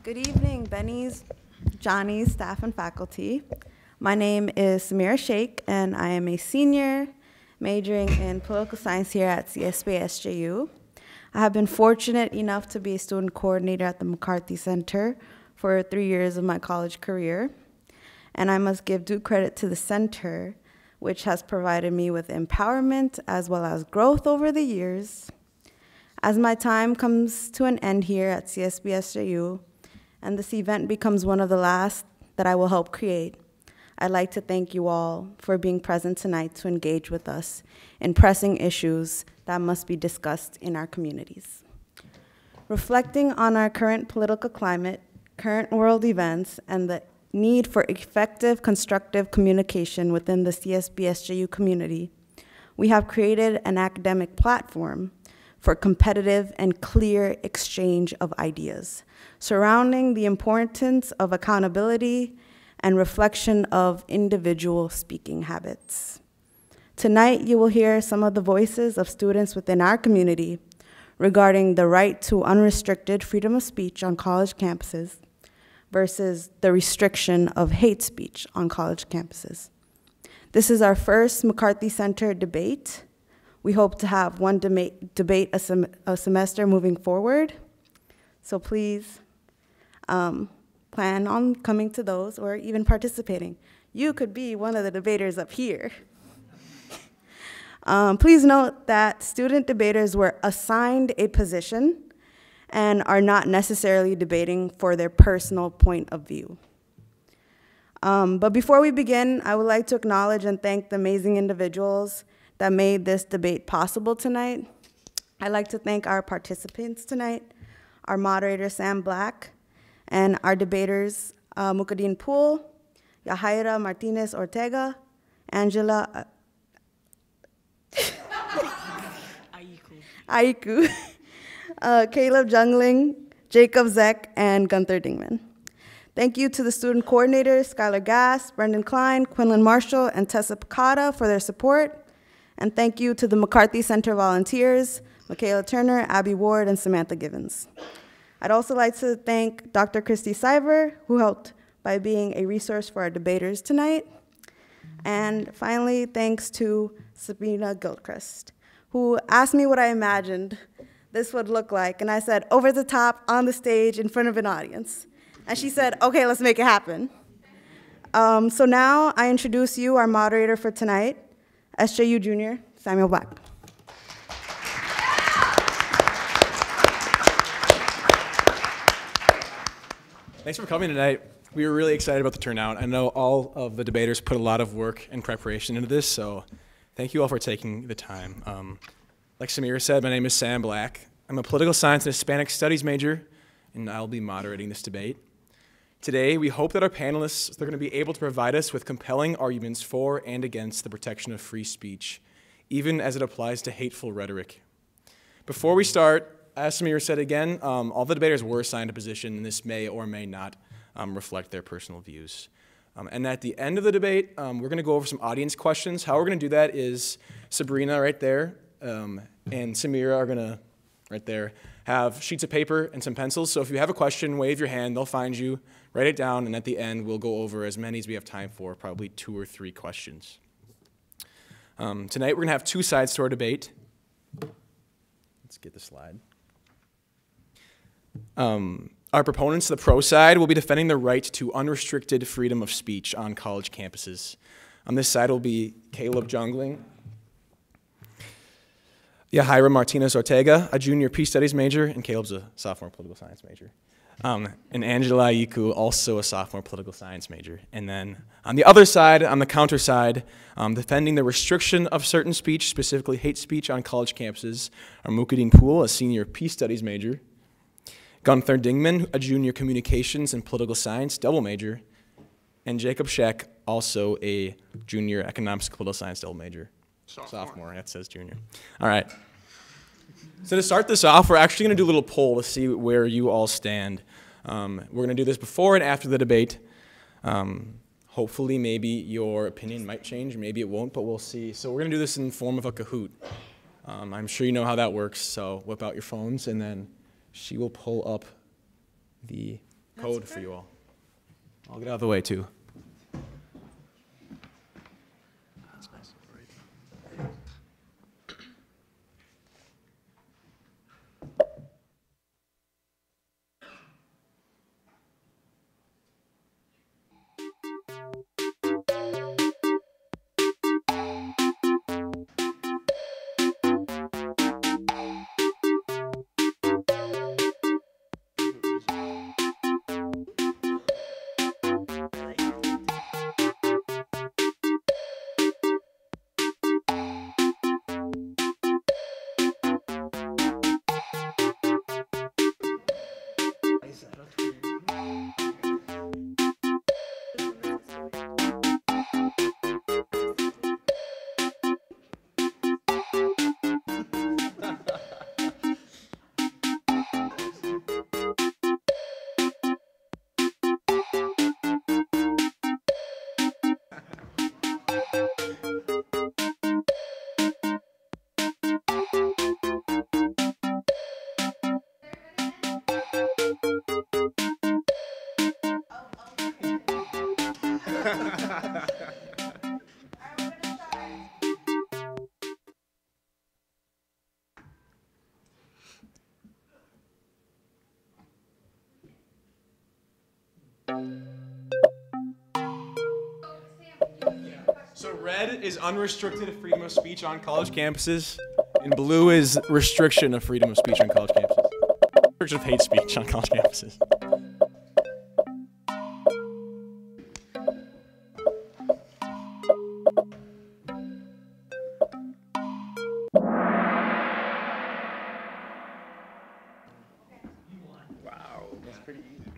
Good evening, Benny's, Johnny's, staff, and faculty. My name is Samira Sheikh, and I am a senior majoring in political science here at CSB-SJU. I have been fortunate enough to be a student coordinator at the McCarthy Center for 3 years of my college career. And I must give due credit to the center, which has provided me with empowerment as well as growth over the years. As my time comes to an end here at CSB-SJU, and this event becomes one of the last that I will help create, I'd like to thank you all for being present tonight to engage with us in pressing issues that must be discussed in our communities. Reflecting on our current political climate, current world events, and the need for effective, constructive communication within the CSB-SJU community, we have created an academic platform for competitive and clear exchange of ideas, surrounding the importance of accountability and reflection of individual speaking habits. Tonight, you will hear some of the voices of students within our community regarding the right to unrestricted freedom of speech on college campuses versus the restriction of hate speech on college campuses. This is our first McCarthy Center debate. We hope to have one debate a semester moving forward. So please plan on coming to those or even participating. You could be one of the debaters up here. Please note that student debaters were assigned a position and are not necessarily debating for their personal point of view. But before we begin, I would like to acknowledge and thank the amazing individuals that made this debate possible tonight. I'd like to thank our participants tonight, our moderator, Sam Black, and our debaters, Muqkadeen Poole, Yajaira Martinez-Ortega, Angela Aryiku, Caleb Jungling, Jacob Czech, and Gunther Dingmann. Thank you to the student coordinators, Skylar Gass, Brendan Klein, Quinlan Marshall, and Tessa Picata for their support. And thank you to the McCarthy Center volunteers, Michaela Turner, Abby Ward, and Samantha Givens. I'd also like to thank Dr. Christy Siver, who helped by being a resource for our debaters tonight. And finally, thanks to Sabrina Gilchrist, who asked me what I imagined this would look like. And I said, over the top, on the stage, in front of an audience. And she said, okay, let's make it happen. So now I introduce you, our moderator for tonight, SJU Junior, Samuel Black. Thanks for coming tonight. We were really excited about the turnout. I know all of the debaters put a lot of work and preparation into this, so thank you all for taking the time. Like Samira said, my name is Sam Black. I'm a political science and Hispanic studies major, and I'll be moderating this debate. Today, we hope that our panelists are going to be able to provide us with compelling arguments for and against the protection of free speech, even as it applies to hateful rhetoric. Before we start, as Samira said again, all the debaters were assigned a position, and this may or may not reflect their personal views. And at the end of the debate, we're going to go over some audience questions. How we're going to do that is Sabrina right there and Samira are going to, right there, have sheets of paper and some pencils. So if you have a question, wave your hand, they'll find you, write it down, and at the end we'll go over as many as we have time for, probably 2 or 3 questions. Tonight we're going to have 2 sides to our debate. Let's get the slide. Our proponents, the pro side, will be defending the right to unrestricted freedom of speech on college campuses. On this side will be Caleb Jungling, Yajaira Martinez-Ortega, a junior peace studies major, and Caleb's a sophomore political science major. And Angela Aryiku, also a sophomore political science major. And then on the other side, on the counter side, defending the restriction of certain speech, specifically hate speech on college campuses, are Muqkadeen Poole, a senior peace studies major, Gunther Dingmann, a junior communications and political science double major, and Jacob Czech, also a junior economics and political science double major. Sophomore, that says junior. All right. So to start this off, we're actually going to do a little poll to see where you all stand. We're going to do this before and after the debate. Hopefully, maybe your opinion might change. Maybe it won't, but we'll see. So we're going to do this in the form of a Kahoot. I'm sure you know how that works, so whip out your phones, and then she will pull up the code for you all. I'll get out of the way too. So red is unrestricted freedom of speech on college campuses, and blue is restriction of freedom of speech on college campuses. Restriction of hate speech on college campuses.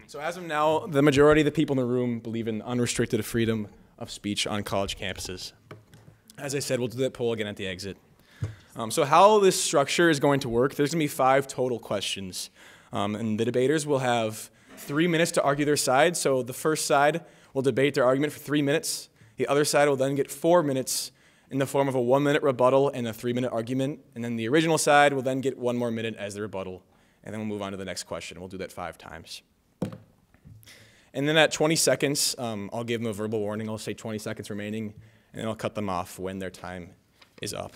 So as of now, the majority of the people in the room believe in unrestricted freedom of speech on college campuses. As I said, we'll do that poll again at the exit. So how this structure is going to work, there's going to be 5 total questions. And the debaters will have 3 minutes to argue their side. So the first side will debate their argument for 3 minutes. The other side will then get 4 minutes in the form of a 1-minute rebuttal and a 3-minute argument. And then the original side will then get 1 more minute as the rebuttal. And then we'll move on to the next question. We'll do that 5 times. And then at 20 seconds, I'll give them a verbal warning. I'll say 20 seconds remaining, and then I'll cut them off when their time is up.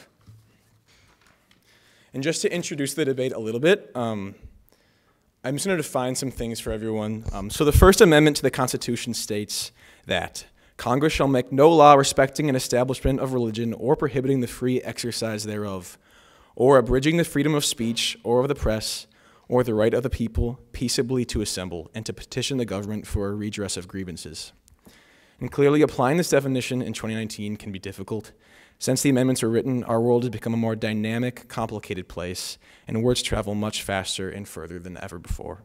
And just to introduce the debate a little bit, I'm just going to define some things for everyone. So the First Amendment to the Constitution states that Congress shall make no law respecting an establishment of religion or prohibiting the free exercise thereof, or abridging the freedom of speech or of the press, or the right of the people peaceably to assemble and to petition the government for a redress of grievances. And clearly applying this definition in 2019 can be difficult. Since the amendments were written, our world has become a more dynamic, complicated place, and words travel much faster and further than ever before.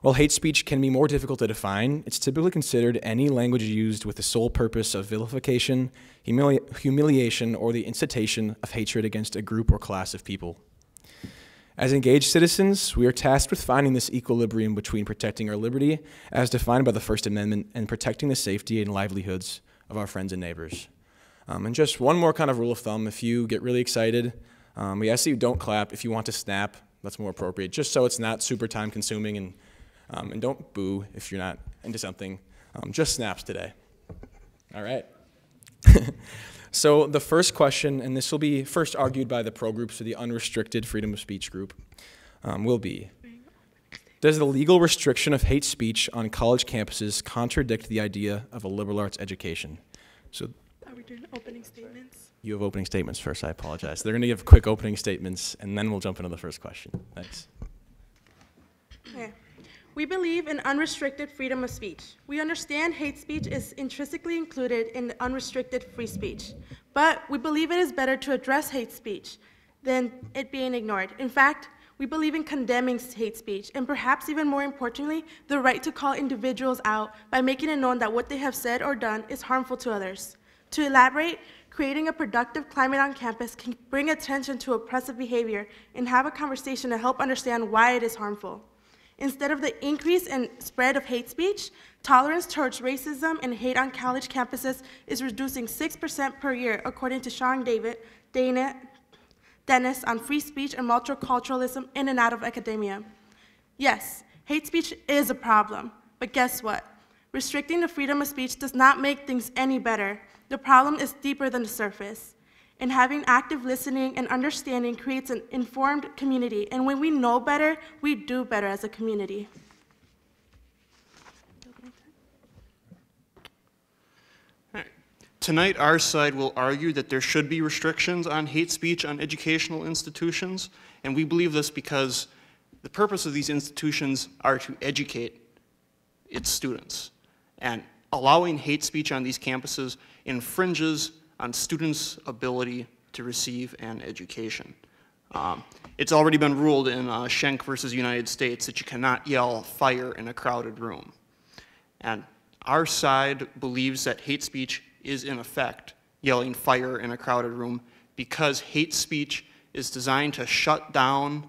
While hate speech can be more difficult to define, it's typically considered any language used with the sole purpose of vilification, humiliation, or the incitation of hatred against a group or class of people. As engaged citizens, we are tasked with finding this equilibrium between protecting our liberty, as defined by the First Amendment, and protecting the safety and livelihoods of our friends and neighbors. And just one more kind of rule of thumb, if you get really excited, we ask that you don't clap. If you want to snap, that's more appropriate, just so it's not super time consuming, and don't boo if you're not into something. Just snaps today. All right. So the first question, and this will be first argued by the pro group, so the Unrestricted Freedom of Speech group, will be, does the legal restriction of hate speech on college campuses contradict the idea of a liberal arts education? So, are we doing opening statements? You have opening statements first, I apologize. They're going to give quick opening statements, and then we'll jump into the first question. Thanks. Okay. We believe in unrestricted freedom of speech. We understand hate speech is intrinsically included in unrestricted free speech, but we believe it is better to address hate speech than it being ignored. In fact, we believe in condemning hate speech, and perhaps even more importantly, the right to call individuals out by making it known that what they have said or done is harmful to others. To elaborate, creating a productive climate on campus can bring attention to oppressive behavior and have a conversation to help understand why it is harmful. Instead of the increase and spread of hate speech, tolerance towards racism and hate on college campuses is reducing 6% per year, according to Sean Dennis on free speech and multiculturalism in and out of academia. Yes, Hate speech is a problem, but guess what? Restricting the freedom of speech does not make things any better. The problem is deeper than the surface. And having active listening and understanding creates an informed community. And when we know better, we do better as a community. Tonight, our side will argue that there should be restrictions on hate speech on educational institutions, and we believe this because the purpose of these institutions are to educate its students. And allowing hate speech on these campuses infringes on students' ability to receive an education. It's already been ruled in Schenck versus United States that you cannot yell fire in a crowded room. And our side believes that hate speech is in effect yelling fire in a crowded room because hate speech is designed to shut down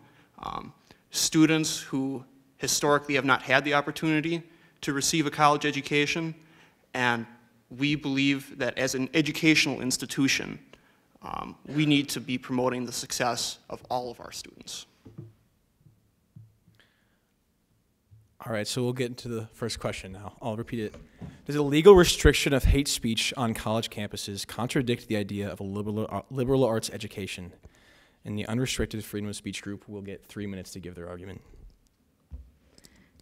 students who historically have not had the opportunity to receive a college education, and we believe that as an educational institution, we need to be promoting the success of all of our students. All right, so we'll get into the first question now. I'll repeat it. Does a legal restriction of hate speech on college campuses contradict the idea of a liberal arts education? And the Unrestricted Freedom of Speech group will get 3 minutes to give their argument.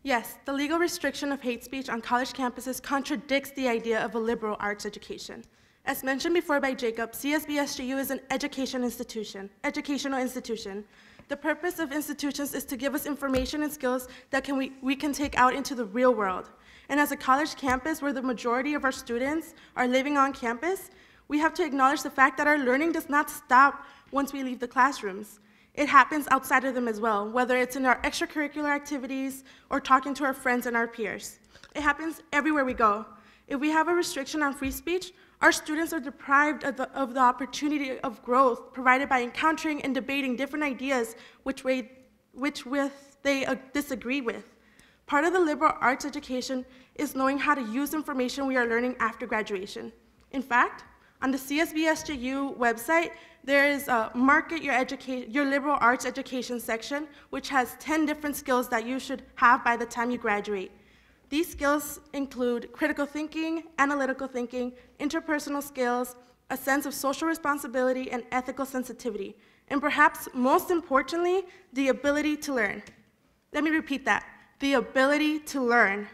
Yes, the legal restriction of hate speech on college campuses contradicts the idea of a liberal arts education. As mentioned before by Jacob, CSBSJU is an educational institution. The purpose of institutions is to give us information and skills that we can take out into the real world. And as a college campus where the majority of our students are living on campus, we have to acknowledge the fact that our learning does not stop once we leave the classrooms. It happens outside of them as well, whether it's in our extracurricular activities or talking to our friends and our peers. It happens everywhere we go. If we have a restriction on free speech, our students are deprived of the opportunity of growth provided by encountering and debating different ideas which they disagree with. Part of the liberal arts education is knowing how to use information we are learning after graduation. In fact, on the CSBSJU website, there is a Market Your Liberal Arts Education section, which has 10 different skills that you should have by the time you graduate. These skills include critical thinking, analytical thinking, interpersonal skills, a sense of social responsibility, and ethical sensitivity. And perhaps most importantly, the ability to learn. Let me repeat that, the ability to learn.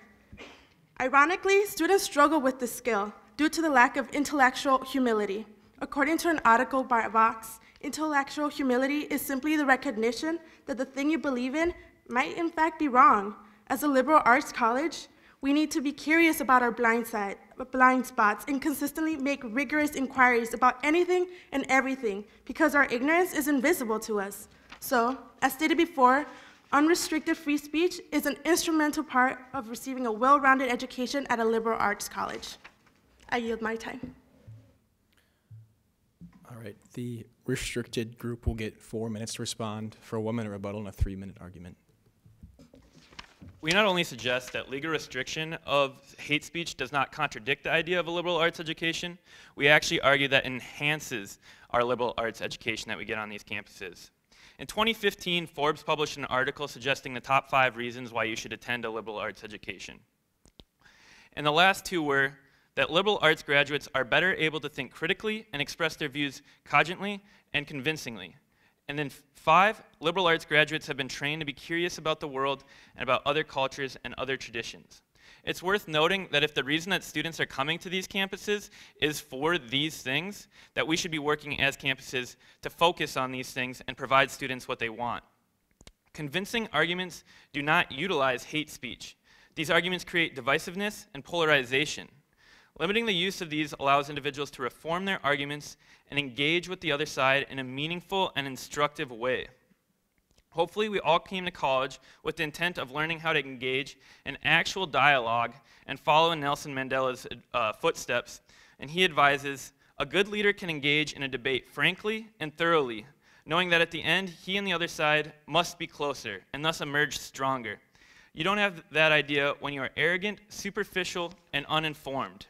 Ironically, students struggle with this skill due to the lack of intellectual humility. According to an article by Vox, intellectual humility is simply the recognition that the thing you believe in might in fact be wrong. As a liberal arts college, we need to be curious about our blind spots and consistently make rigorous inquiries about anything and everything because our ignorance is invisible to us. So, as stated before, unrestricted free speech is an instrumental part of receiving a well-rounded education at a liberal arts college. I yield my time. All right, the restricted group will get 4 minutes to respond for a 1-minute rebuttal and a 3-minute argument. We not only suggest that legal restriction of hate speech does not contradict the idea of a liberal arts education, we actually argue that it enhances our liberal arts education that we get on these campuses. In 2015, Forbes published an article suggesting the top 5 reasons why you should attend a liberal arts education. And the last 2 were that liberal arts graduates are better able to think critically and express their views cogently and convincingly. And then 5, liberal arts graduates have been trained to be curious about the world and about other cultures and other traditions. It's worth noting that if the reason that students are coming to these campuses is for these things, that we should be working as campuses to focus on these things and provide students what they want. Convincing arguments do not utilize hate speech. These arguments create divisiveness and polarization. Limiting the use of these allows individuals to reform their arguments and engage with the other side in a meaningful and instructive way. Hopefully, we all came to college with the intent of learning how to engage in actual dialogue and follow in Nelson Mandela's footsteps, and he advises, a good leader can engage in a debate frankly and thoroughly, knowing that at the end, he and the other side must be closer and thus emerge stronger. You don't have that idea when you are arrogant, superficial, and uninformed.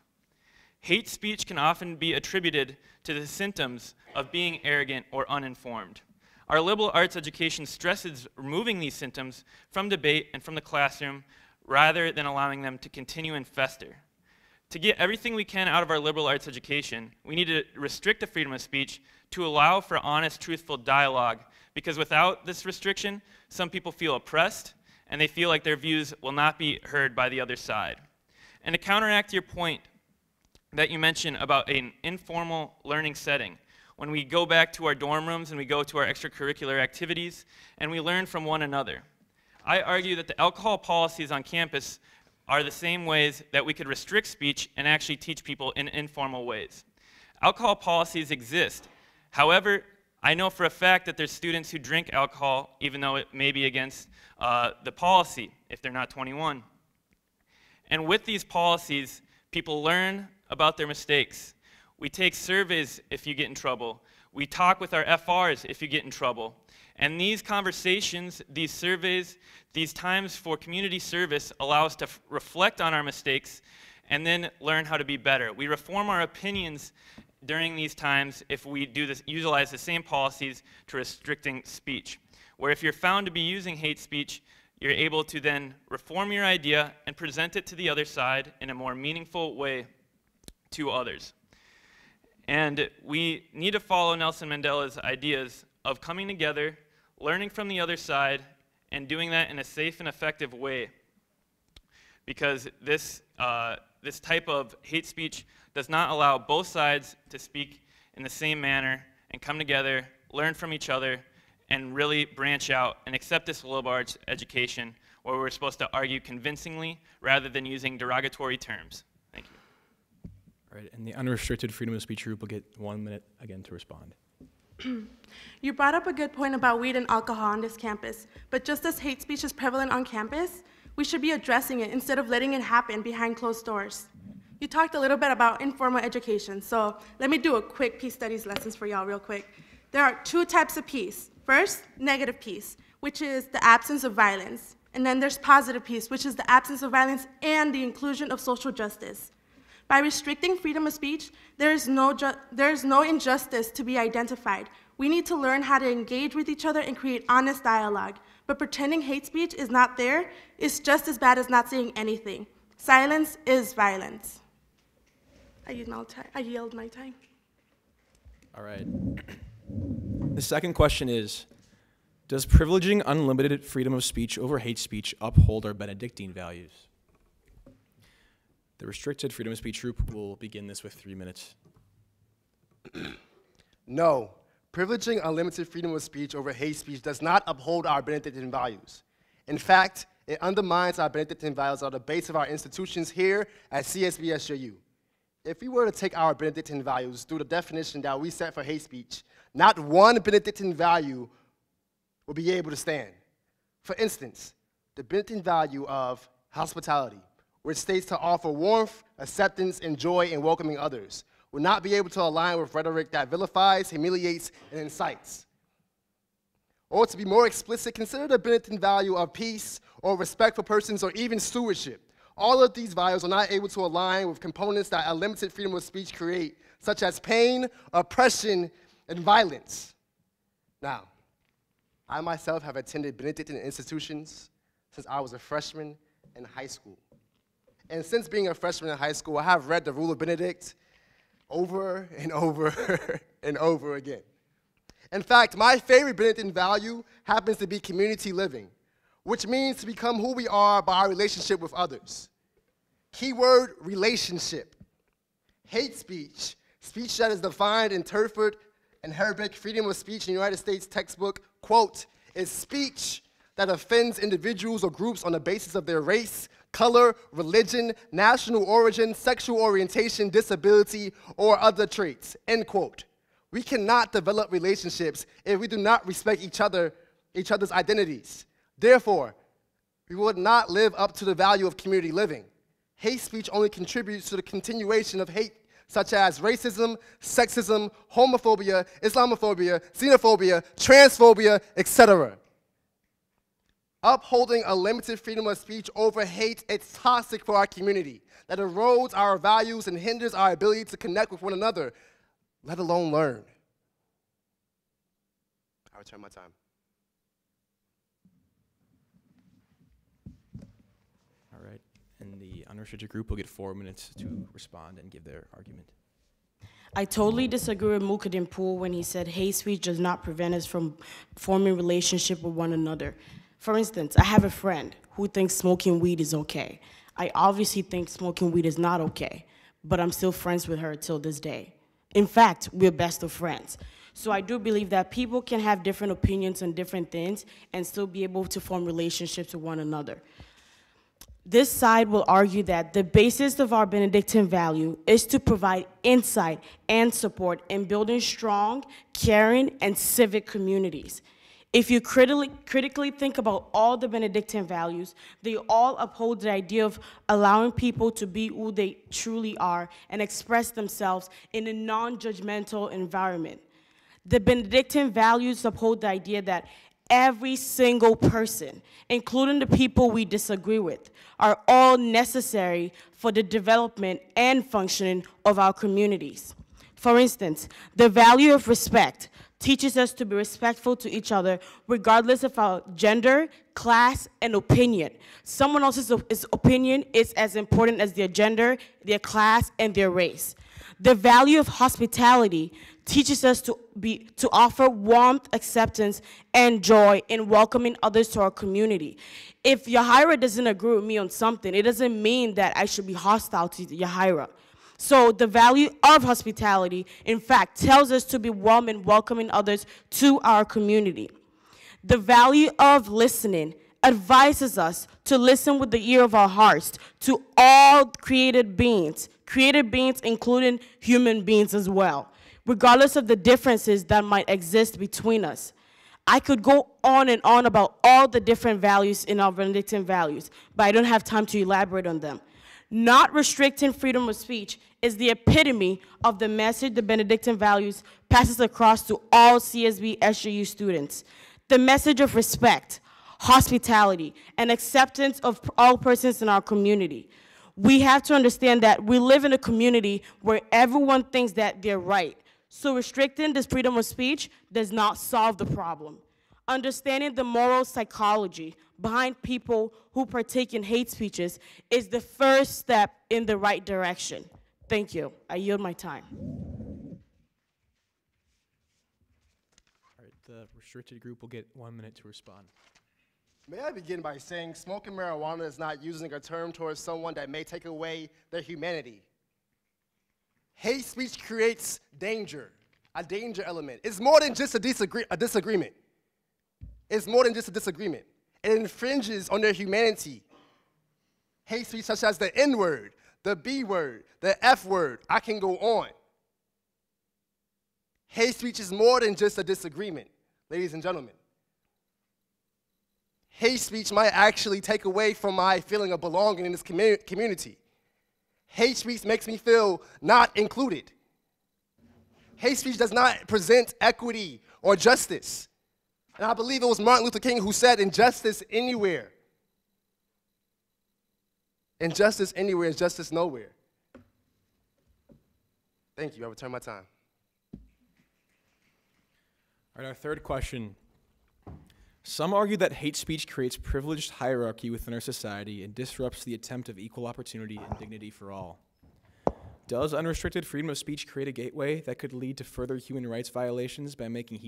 Hate speech can often be attributed to the symptoms of being arrogant or uninformed. Our liberal arts education stresses removing these symptoms from debate and from the classroom rather than allowing them to continue and fester. To get everything we can out of our liberal arts education, we need to restrict the freedom of speech to allow for honest, truthful dialogue, because without this restriction, some people feel oppressed and they feel like their views will not be heard by the other side. And to counteract your point that you mentioned about an informal learning setting, when we go back to our dorm rooms and we go to our extracurricular activities and we learn from one another, I argue that the alcohol policies on campus are the same ways that we could restrict speech and actually teach people in informal ways. Alcohol policies exist. However, I know for a fact that there's students who drink alcohol even though it may be against the policy if they're not 21. And with these policies, people learn about their mistakes. We take surveys if you get in trouble. We talk with our FRs if you get in trouble. And these conversations, these surveys, these times for community service allow us to reflect on our mistakes and then learn how to be better. We reform our opinions during these times if we do this, utilize the same policies to restricting speech. Where if you're found to be using hate speech, you're able to then reform your idea and present it to the other side in a more meaningful way to others. And we need to follow Nelson Mandela's ideas of coming together, learning from the other side, and doing that in a safe and effective way. Because this type of hate speech does not allow both sides to speak in the same manner and come together, learn from each other, and really branch out and accept this liberal arts education where we're supposed to argue convincingly rather than using derogatory terms. Thank you. All right, and the Unrestricted Freedom of Speech group will get 1 minute again to respond. You brought up a good point about weed and alcohol on this campus, but just as hate speech is prevalent on campus, we should be addressing it instead of letting it happen behind closed doors. You talked a little bit about informal education, so let me do a quick peace studies lessons for y'all real quick. There are 2 types of peace. First, negative peace, which is the absence of violence. And then there's positive peace, which is the absence of violence and the inclusion of social justice. By restricting freedom of speech, there is no injustice to be identified. We need to learn how to engage with each other and create honest dialogue. But pretending hate speech is not there is just as bad as not saying anything. Silence is violence. I yield my time. All right. The second question is, does privileging unlimited freedom of speech over hate speech uphold our Benedictine values? The Restricted Freedom of Speech group will begin this with 3 minutes. No, privileging unlimited freedom of speech over hate speech does not uphold our Benedictine values. In fact, it undermines our Benedictine values at the base of our institutions here at CSBSJU. If we were to take our Benedictine values through the definition that we set for hate speech, not one Benedictine value will be able to stand. For instance, the Benedictine value of hospitality, which states to offer warmth, acceptance, and joy in welcoming others, will not be able to align with rhetoric that vilifies, humiliates, and incites. Or to be more explicit, consider the Benedictine value of peace or respect for persons or even stewardship. All of these values are not able to align with components that unlimited freedom of speech create, such as pain, oppression, and violence. Now, I myself have attended Benedictine institutions since I was a freshman in high school. And since being a freshman in high school, I have read the Rule of Benedict over and over and over again. In fact, my favorite Benedictine value happens to be community living, which means to become who we are by our relationship with others. Keyword, relationship. Hate speech, speech that is defined in Turford and Herbeck Freedom of Speech in the United States textbook, quote, is speech that offends individuals or groups on the basis of their race, color, religion, national origin, sexual orientation, disability, or other traits, end quote. We cannot develop relationships if we do not respect each other's identities. Therefore, we would not live up to the value of community living. Hate speech only contributes to the continuation of hate, such as racism, sexism, homophobia, Islamophobia, xenophobia, transphobia, etc. Upholding unlimited freedom of speech over hate is toxic for our community, that erodes our values and hinders our ability to connect with one another, let alone learn. return my time. All right, and the unrestricted group will get 4 minutes to respond and give their argument. I totally disagree with Muqkadeen Poole when he said hate speech does not prevent us from forming relationship with one another. For instance, I have a friend who thinks smoking weed is okay. I obviously think smoking weed is not okay, but I'm still friends with her till this day. In fact, we're best of friends. So I do believe that people can have different opinions on different things and still be able to form relationships with one another. This side will argue that the basis of our Benedictine value is to provide insight and support in building strong, caring, and civic communities. If you critically think about all the Benedictine values, they all uphold the idea of allowing people to be who they truly are and express themselves in a non-judgmental environment. The Benedictine values uphold the idea that every single person, including the people we disagree with, are all necessary for the development and functioning of our communities. For instance, the value of respect teaches us to be respectful to each other regardless of our gender, class, and opinion. Someone else's opinion is as important as their gender, their class, and their race. The value of hospitality teaches us to offer warmth, acceptance, and joy in welcoming others to our community. If Yajaira doesn't agree with me on something, it doesn't mean that I should be hostile to Yajaira. So the value of hospitality, in fact, tells us to be warm and welcoming others to our community. The value of listening advises us to listen with the ear of our hearts to all created beings including human beings as well, regardless of the differences that might exist between us. I could go on and on about all the different values in our Benedictine values, but I don't have time to elaborate on them. Not restricting freedom of speech is the epitome of the message the Benedictine values passes across to all CSB SJU students. The message of respect, hospitality, and acceptance of all persons in our community. We have to understand that we live in a community where everyone thinks that they're right. So restricting this freedom of speech does not solve the problem. Understanding the moral psychology behind people who partake in hate speeches is the first step in the right direction. Thank you. I yield my time. All right, the restricted group will get 1 minute to respond. May I begin by saying smoking marijuana is not using a term towards someone that may take away their humanity. Hate speech creates danger, a danger element. It's more than just a disagreement. It's more than just a disagreement. It infringes on their humanity. Hate speech such as the N word, the B word, the F word, I can go on. Hate speech is more than just a disagreement, ladies and gentlemen. Hate speech might actually take away from my feeling of belonging in this community. Hate speech makes me feel not included. Hate speech does not present equity or justice. And I believe it was Martin Luther King who said, injustice anywhere. Injustice anywhere is justice nowhere. Thank you. I return my time. All right, our third question. Some argue that hate speech creates privileged hierarchy within our society and disrupts the attempt of equal opportunity and dignity for all. Does unrestricted freedom of speech create a gateway that could lead to further human rights violations by making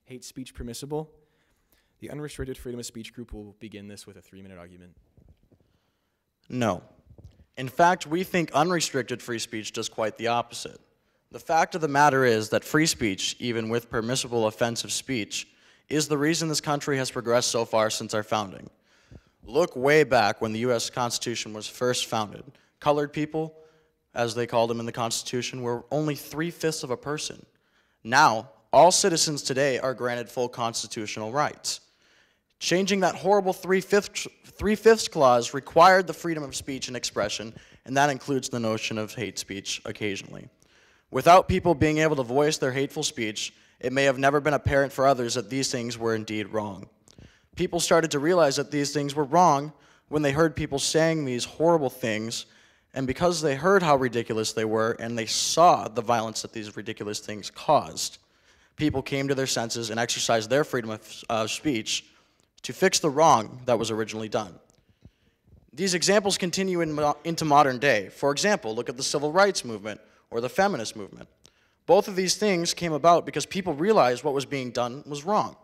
hate speech permissible? The Unrestricted Freedom of Speech group will begin this with a 3-minute argument. No. In fact, we think unrestricted free speech does quite the opposite. The fact of the matter is that free speech, even with permissible offensive speech, is the reason this country has progressed so far since our founding. Look way back when the U.S. Constitution was first founded. Colored people, as they called them in the Constitution, were only 3/5 of a person. Now, all citizens today are granted full constitutional rights. Changing that horrible 3/5 clause required the freedom of speech and expression, and that includes the notion of hate speech occasionally. Without people being able to voice their hateful speech, it may have never been apparent for others that these things were indeed wrong. People started to realize that these things were wrong when they heard people saying these horrible things, and because they heard how ridiculous they were and they saw the violence that these ridiculous things caused. people came to their senses and exercised their freedom of speech to fix the wrong that was originally done. These examples continue into modern day. For example, look at the civil rights movement or the feminist movement. Both of these things came about because people realized what was being done was wrong.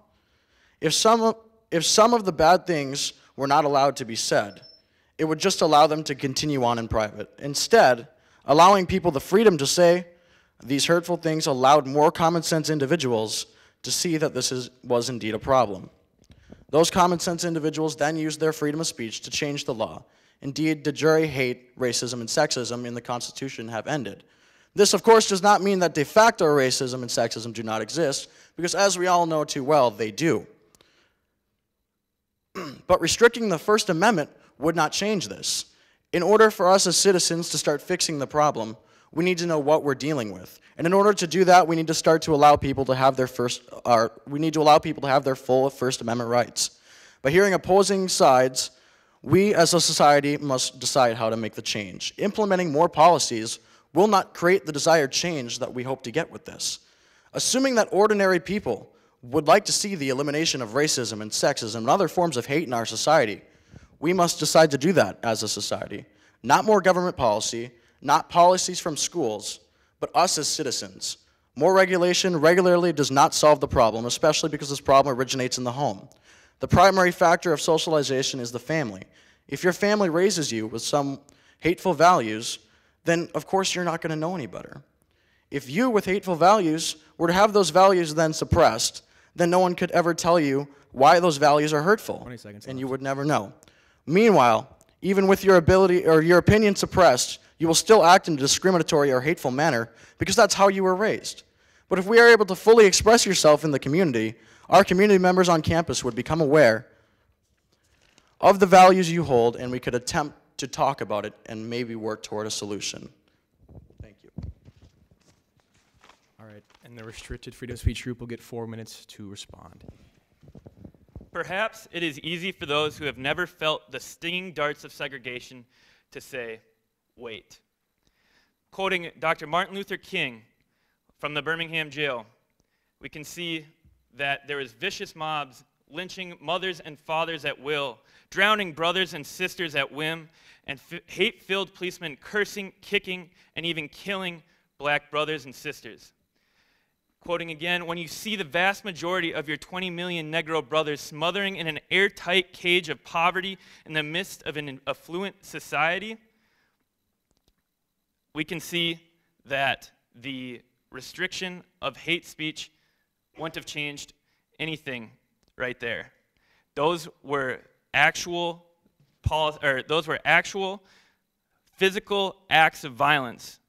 If some of the bad things were not allowed to be said, it would just allow them to continue on in private. Instead, allowing people the freedom to say these hurtful things allowed more common sense individuals to see that this was indeed a problem. Those common sense individuals then used their freedom of speech to change the law. Indeed, de jure hate, racism, and sexism in the Constitution have ended. This, of course, does not mean that de facto racism and sexism do not exist, because as we all know too well, they do. But restricting the First Amendment would not change this. In order for us as citizens to start fixing the problem, we need to know what we're dealing with. And in order to do that, we need to start to allow people to have their full First Amendment rights. By hearing opposing sides, we as a society must decide how to make the change. Implementing more policies will not create the desired change that we hope to get with this. Assuming that ordinary people would like to see the elimination of racism and sexism and other forms of hate in our society, we must decide to do that as a society. Not more government policy, not policies from schools, but us as citizens. More regulation regularly does not solve the problem, especially because this problem originates in the home. The primary factor of socialization is the family. If your family raises you with some hateful values, then of course you're not going to know any better. If you, with hateful values, were to have those values then suppressed, then no one could ever tell you why those values are hurtful, 20 seconds and left. you would never know. Meanwhile, even with your ability or your opinion suppressed, you will still act in a discriminatory or hateful manner because that's how you were raised. But if we are able to fully express yourself in the community, our community members on campus would become aware of the values you hold, and we could attempt to talk about it and maybe work toward a solution. Thank you. All right, and the Restricted Freedom of Speech group will get 4 minutes to respond. Perhaps it is easy for those who have never felt the stinging darts of segregation to say, wait. Quoting Dr. Martin Luther King from the Birmingham jail, we can see that there is vicious mobs lynching mothers and fathers at will, drowning brothers and sisters at whim, and hate-filled policemen cursing, kicking, and even killing black brothers and sisters. Quoting again, when you see the vast majority of your 20 million Negro brothers smothering in an airtight cage of poverty in the midst of an affluent society, we can see that the restriction of hate speech wouldn't have changed anything right there. Those were actual physical acts of violence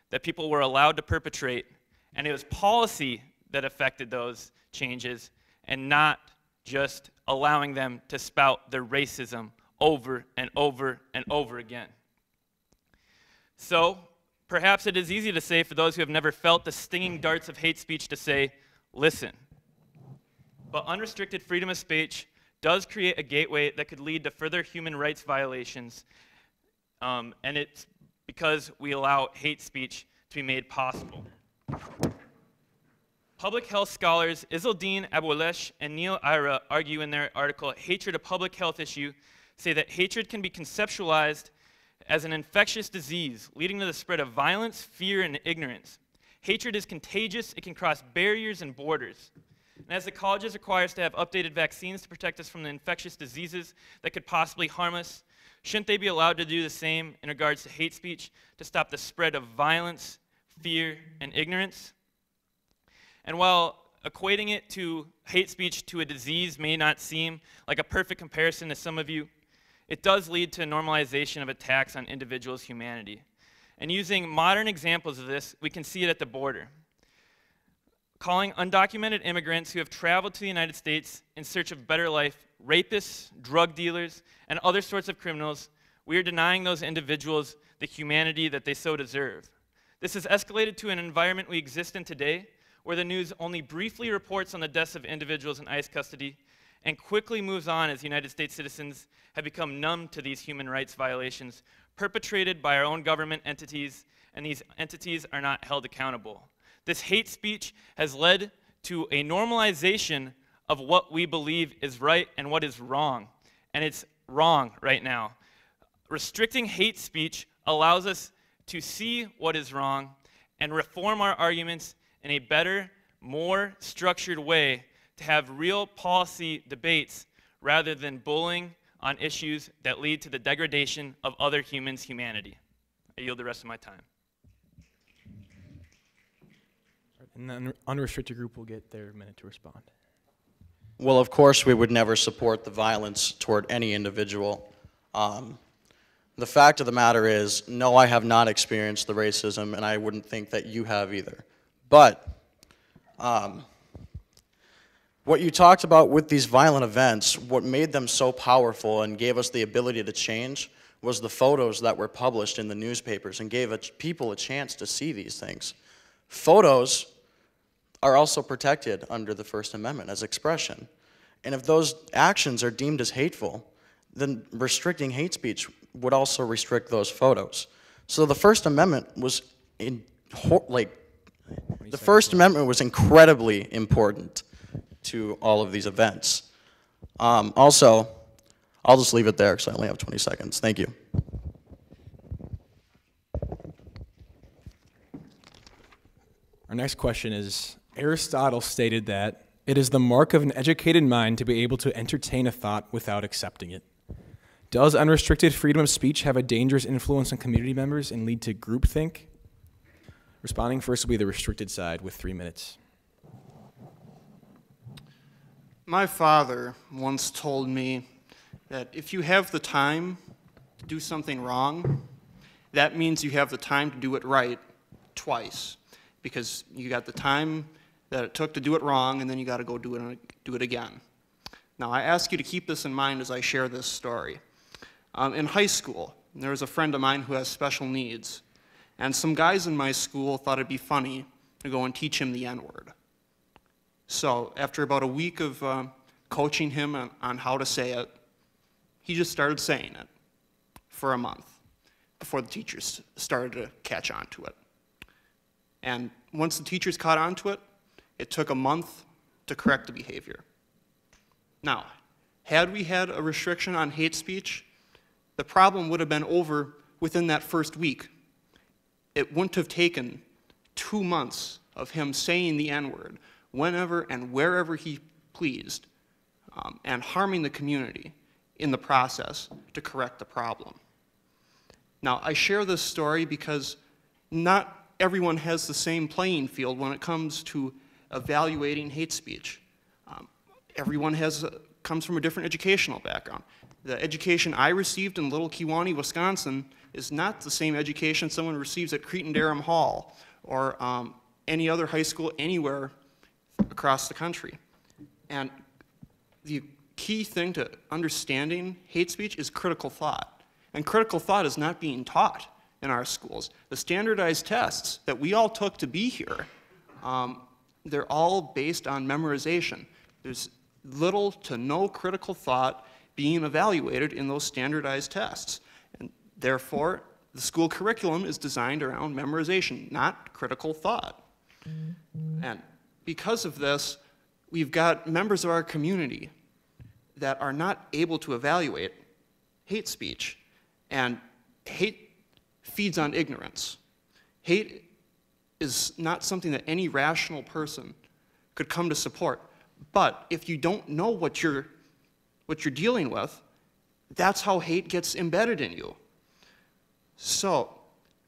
that people were allowed to perpetrate, and it was policy that affected those changes and not just allowing them to spout their racism over and over and over again. So perhaps it is easy to say for those who have never felt the stinging darts of hate speech to say, listen. But unrestricted freedom of speech does create a gateway that could lead to further human rights violations, and it's because we allow hate speech to be made possible. Public health scholars Izzeldin Abuelesh and Neil Ira argue in their article, Hatred, a Public Health Issue, say that hatred can be conceptualized as an infectious disease, leading to the spread of violence, fear, and ignorance. Hatred is contagious. It can cross barriers and borders. And as the colleges require us to have updated vaccines to protect us from the infectious diseases that could possibly harm us, shouldn't they be allowed to do the same in regards to hate speech to stop the spread of violence, fear, and ignorance? And while equating it to hate speech to a disease may not seem like a perfect comparison to some of you, it does lead to a normalization of attacks on individuals' humanity. And using modern examples of this, we can see it at the border. Calling undocumented immigrants who have traveled to the United States in search of a better life rapists, drug dealers, and other sorts of criminals, we are denying those individuals the humanity that they so deserve. This has escalated to an environment we exist in today, where the news only briefly reports on the deaths of individuals in ICE custody and quickly moves on as United States citizens have become numb to these human rights violations perpetrated by our own government entities, and these entities are not held accountable. This hate speech has led to a normalization of what we believe is right and what is wrong. And it's wrong right now. Restricting hate speech allows us to see what is wrong and reform our arguments in a better, more structured way to have real policy debates rather than bullying on issues that lead to the degradation of other humans' humanity. I yield the rest of my time. And the unrestricted group will get their minute to respond. Well, of course, we would never support the violence toward any individual. The fact of the matter is, no, I have not experienced the racism, and I wouldn't think that you have either. But what you talked about with these violent events, what made them so powerful and gave us the ability to change was the photos that were published in the newspapers and gave people a chance to see these things. Photos are also protected under the First Amendment as expression. And if those actions are deemed as hateful, then restricting hate speech would also restrict those photos. So the First Amendment was incredibly important to all of these events. Also, I'll just leave it there because I only have 20 seconds. Thank you. Our next question is, Aristotle stated that it is the mark of an educated mind to be able to entertain a thought without accepting it. Does unrestricted freedom of speech have a dangerous influence on community members and lead to groupthink? Responding first will be the restricted side with 3 minutes. My father once told me that if you have the time to do something wrong, that means you have the time to do it right twice, because you got the time that it took to do it wrong, and then you got to go do it again. Now, I ask you to keep this in mind as I share this story. In high school, there was a friend of mine who has special needs, and some guys in my school thought it'd be funny to go and teach him the N-word. So after about a week of coaching him on how to say it, he just started saying it for a month before the teachers started to catch on to it. And once the teachers caught on to it, it took a month to correct the behavior. Now, had we had a restriction on hate speech, the problem would have been over within that first week. It wouldn't have taken 2 months of him saying the N-word whenever and wherever he pleased, and harming the community in the process to correct the problem. Now, I share this story because not everyone has the same playing field when it comes to evaluating hate speech. Everyone comes from a different educational background. The education I received in Little Kewanee, Wisconsin, is not the same education someone receives at Cretin-Derham Hall or any other high school anywhere across the country. And the key thing to understanding hate speech is critical thought. And critical thought is not being taught in our schools. The standardized tests that we all took to be here, they're all based on memorization. There's little to no critical thought being evaluated in those standardized tests. And therefore, the school curriculum is designed around memorization, not critical thought. And because of this, we've got members of our community that are not able to evaluate hate speech. And hate feeds on ignorance. Hate is not something that any rational person could come to support. But if you don't know what you're dealing with, that's how hate gets embedded in you. So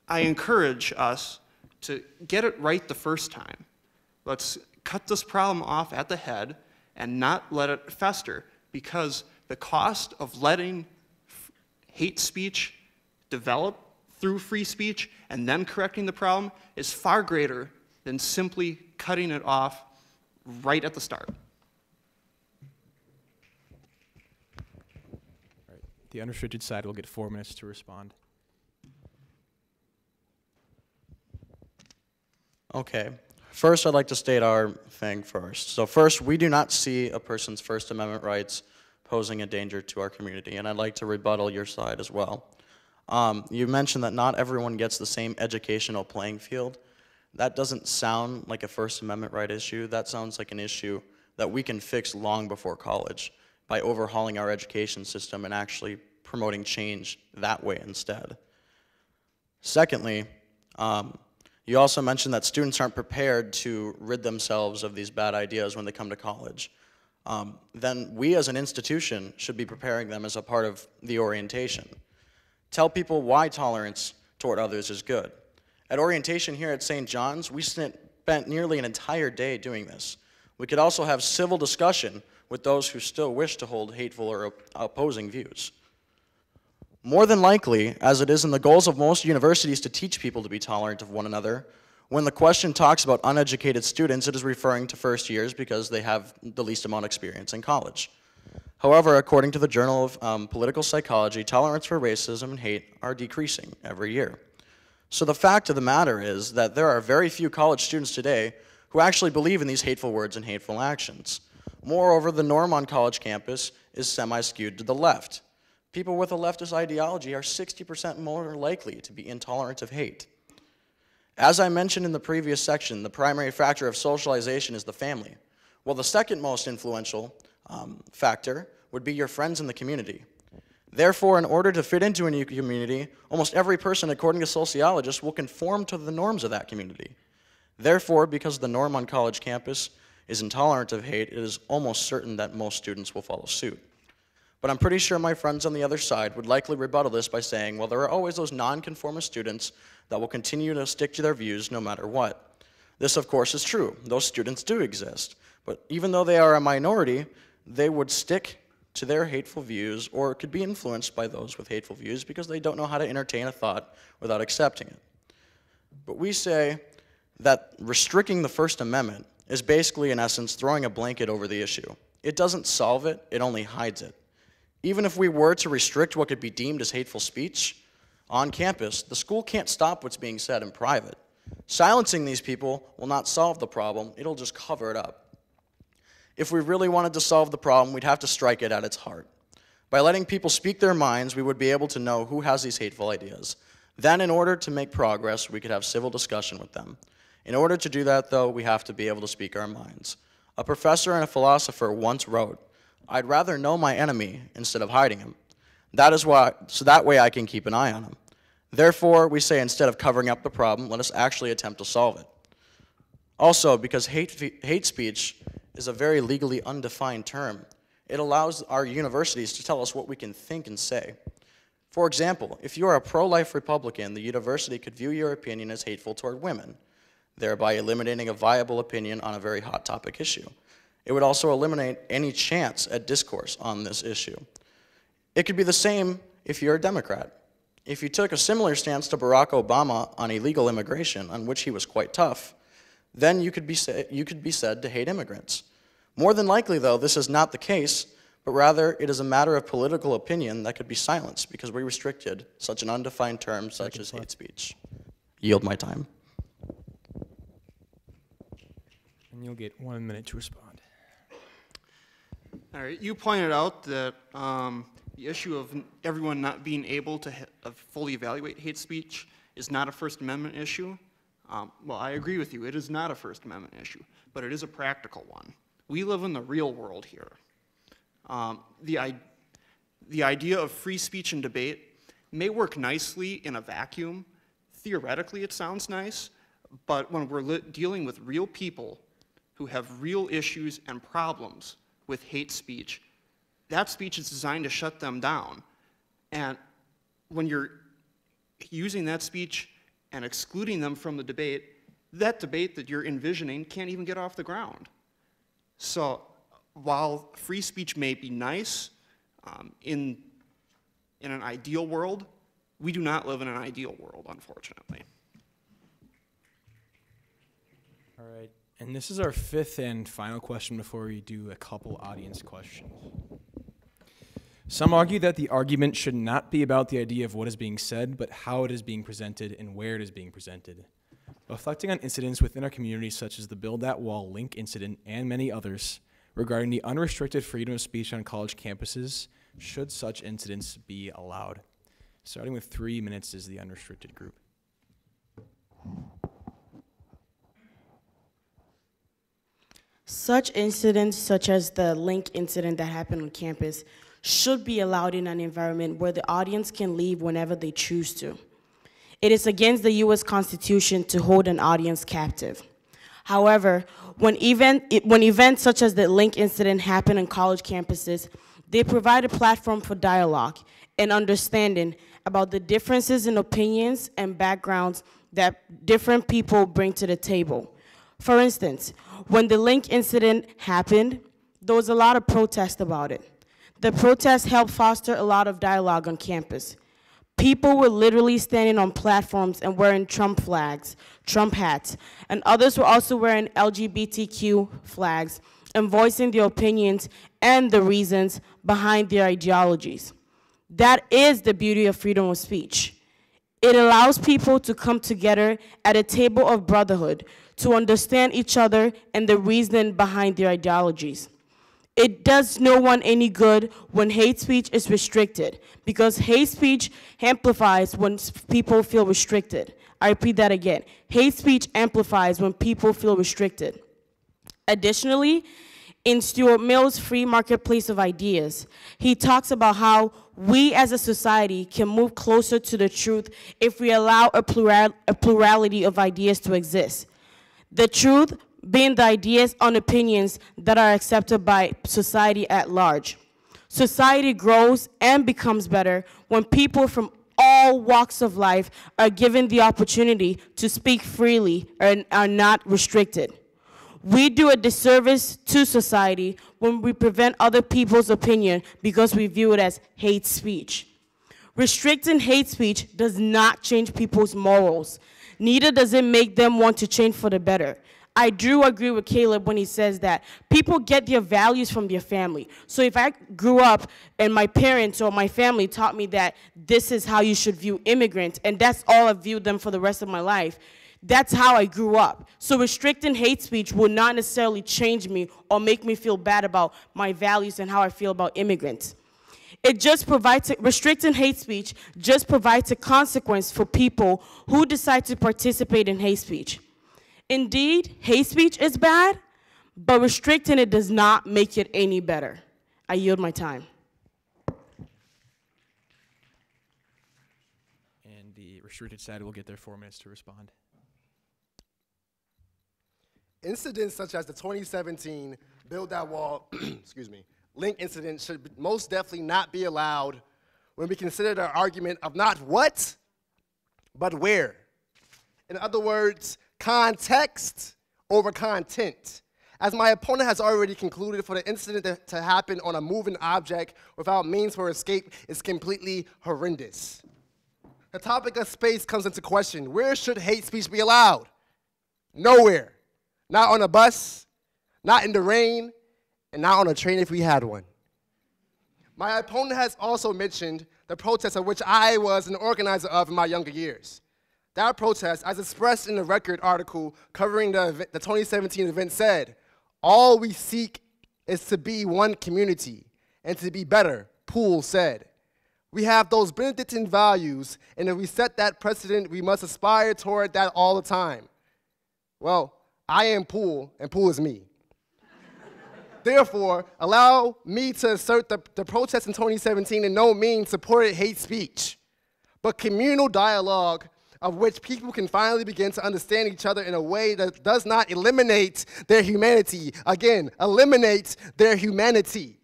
I encourage us to get it right the first time. Let's cut this problem off at the head and not let it fester, because the cost of letting hate speech develop through free speech and then correcting the problem is far greater than simply cutting it off right at the start. All right. The unrestricted side will get 4 minutes to respond. Okay. First, I'd like to state our thing first. So first, we do not see a person's First Amendment rights posing a danger to our community, and I'd like to rebuttal your side as well. You mentioned that not everyone gets the same educational playing field. that doesn't sound like a First Amendment right issue. That sounds like an issue that we can fix long before college by overhauling our education system and actually promoting change that way instead. Secondly, you also mentioned that students aren't prepared to rid themselves of these bad ideas when they come to college. Then we as an institution should be preparing them as a part of the orientation. Tell people why tolerance toward others is good. At orientation here at St. John's, we spent nearly an entire day doing this. We could also have civil discussion with those who still wish to hold hateful or opposing views. More than likely, as it is in the goals of most universities to teach people to be tolerant of one another, when the question talks about uneducated students, it is referring to first years because they have the least amount of experience in college. However, according to the Journal of Political Psychology, tolerance for racism and hate are decreasing every year. So the fact of the matter is that there are very few college students today who actually believe in these hateful words and hateful actions. Moreover, the norm on college campus is semi-skewed to the left. People with a leftist ideology are 60% more likely to be intolerant of hate. As I mentioned in the previous section, the primary factor of socialization is the family, while the second most influential factor would be your friends in the community. Therefore, in order to fit into a new community, almost every person, according to sociologists, will conform to the norms of that community. Therefore, because the norm on college campus is intolerant of hate, it is almost certain that most students will follow suit. But I'm pretty sure my friends on the other side would likely rebuttal this by saying, well, there are always those nonconformist students that will continue to stick to their views no matter what. This, of course, is true. Those students do exist. But even though they are a minority, they would stick to their hateful views or could be influenced by those with hateful views because they don't know how to entertain a thought without accepting it. But we say that restricting the First Amendment is basically, in essence, throwing a blanket over the issue. It doesn't solve it, it only hides it. Even if we were to restrict what could be deemed as hateful speech on campus, the school can't stop what's being said in private. Silencing these people will not solve the problem, it'll just cover it up. If we really wanted to solve the problem, we'd have to strike it at its heart. By letting people speak their minds, we would be able to know who has these hateful ideas. Then, in order to make progress, we could have civil discussion with them. In order to do that, though, we have to be able to speak our minds. A professor and a philosopher once wrote, "I'd rather know my enemy instead of hiding him. So that way I can keep an eye on him." Therefore, we say instead of covering up the problem, let us actually attempt to solve it. Also, because hate speech is a very legally undefined term, it allows our universities to tell us what we can think and say. For example, if you are a pro-life Republican, the university could view your opinion as hateful toward women, thereby eliminating a viable opinion on a very hot topic issue. It would also eliminate any chance at discourse on this issue. It could be the same if you're a Democrat. If you took a similar stance to Barack Obama on illegal immigration, on which he was quite tough, then you could be said to hate immigrants. More than likely, though, this is not the case, but rather it is a matter of political opinion that could be silenced because we restricted such an undefined term such as hate speech. Yield my time. And you'll get 1 minute to respond. All right, you pointed out that the issue of everyone not being able to fully evaluate hate speech is not a First Amendment issue. Well, I agree with you, it is not a First Amendment issue, but it is a practical one. We live in the real world here. The idea of free speech and debate may work nicely in a vacuum. Theoretically, it sounds nice, but when we're dealing with real people who have real issues and problems with hate speech, that speech is designed to shut them down. And when you're using that speech and excluding them from the debate, that debate that you're envisioning can't even get off the ground. So while free speech may be nice in an ideal world, we do not live in an ideal world, unfortunately. All right, and this is our fifth and final question before we do a couple audience questions. Some argue that the argument should not be about the idea of what is being said, but how it is being presented and where it is being presented. Reflecting on incidents within our community such as the Build That Wall link incident and many others regarding the unrestricted freedom of speech on college campuses, should such incidents be allowed? Starting with 3 minutes is the unrestricted group. Such incidents, such as the link incident that happened on campus, should be allowed in an environment where the audience can leave whenever they choose to. It is against the U.S. Constitution to hold an audience captive. However, when events such as the link incident happen on college campuses, they provide a platform for dialogue and understanding about the differences in opinions and backgrounds that different people bring to the table. For instance, when the link incident happened, there was a lot of protest about it. The protest helped foster a lot of dialogue on campus. People were literally standing on platforms and wearing Trump flags, Trump hats, and others were also wearing LGBTQ flags and voicing their opinions and the reasons behind their ideologies. That is the beauty of freedom of speech. It allows people to come together at a table of brotherhood to understand each other and the reason behind their ideologies. It does no one any good when hate speech is restricted, because hate speech amplifies when people feel restricted. I repeat that again. Hate speech amplifies when people feel restricted. Additionally, in Stuart Mill's Free Marketplace of Ideas, he talks about how we as a society can move closer to the truth if we allow a plurality of ideas to exist. The truth being the ideas and opinions that are accepted by society at large. Society grows and becomes better when people from all walks of life are given the opportunity to speak freely and are not restricted. We do a disservice to society when we prevent other people's opinion because we view it as hate speech. Restricting hate speech does not change people's morals. Neither does it make them want to change for the better. I do agree with Caleb when he says that people get their values from their family. So if I grew up and my parents or my family taught me that this is how you should view immigrants, and that's all I viewed them for the rest of my life, that's how I grew up. So restricting hate speech will not necessarily change me or make me feel bad about my values and how I feel about immigrants. It just provides, restricting hate speech just provides a consequence for people who decide to participate in hate speech. Indeed, hate speech is bad, but restricting it does not make it any better. I yield my time. And the restricted side will get their 4 minutes to respond. Incidents such as the 2017 Build That Wall, excuse me, link incident should most definitely not be allowed when we consider the argument of not what, but where. In other words, context over content. As my opponent has already concluded, for the incident to happen on a moving object without means for escape is completely horrendous. The topic of space comes into question. Where should hate speech be allowed? Nowhere. Not on a bus, not in the rain, and not on a train if we had one. My opponent has also mentioned the protest of which I was an organizer of in my younger years. That protest, as expressed in the Record article covering the 2017 event, said, "All we seek is to be one community and to be better," Poole said. We have those Benedictine values, and if we set that precedent, we must aspire toward that all the time. Well, I am Poole, and Poole is me. Therefore, allow me to assert the protest in 2017 in no means supported hate speech, but communal dialogue of which people can finally begin to understand each other in a way that does not eliminate their humanity. Again, eliminate their humanity.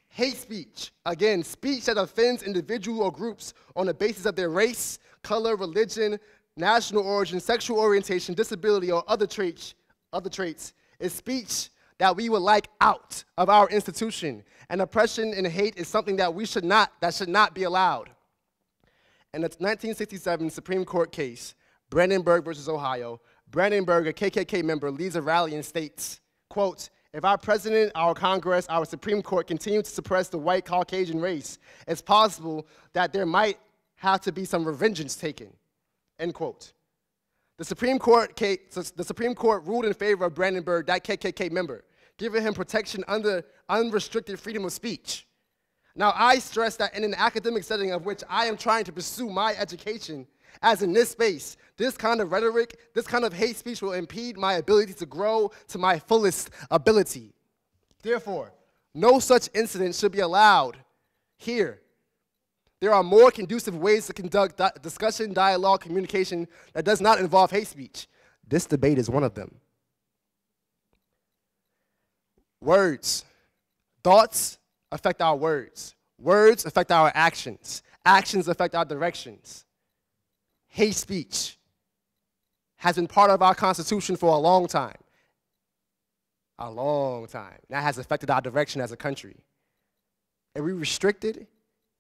Hate speech, again, speech that offends individuals or groups on the basis of their race, color, religion, national origin, sexual orientation, disability, or other traits, is speech that we would like out of our institution. And oppression and hate is something that should not be allowed. In the 1967 Supreme Court case, Brandenburg versus Ohio, Brandenburg, a KKK member, leads a rally and states, quote, "If our president, our Congress, our Supreme Court continue to suppress the white Caucasian race, it's possible that there might have to be some revengeance taken," end quote. The Supreme Court ruled in favor of Brandenburg, that KKK member, giving him protection under unrestricted freedom of speech. Now, I stress that in an academic setting of which I am trying to pursue my education, as in this space, this kind of rhetoric, this kind of hate speech will impede my ability to grow to my fullest ability. Therefore, no such incident should be allowed here. There are more conducive ways to conduct discussion, dialogue, communication that does not involve hate speech. This debate is one of them. Words. Thoughts affect our words. Words affect our actions. Actions affect our directions. Hate speech has been part of our Constitution for a long time. A long time. That has affected our direction as a country. If we restrict it,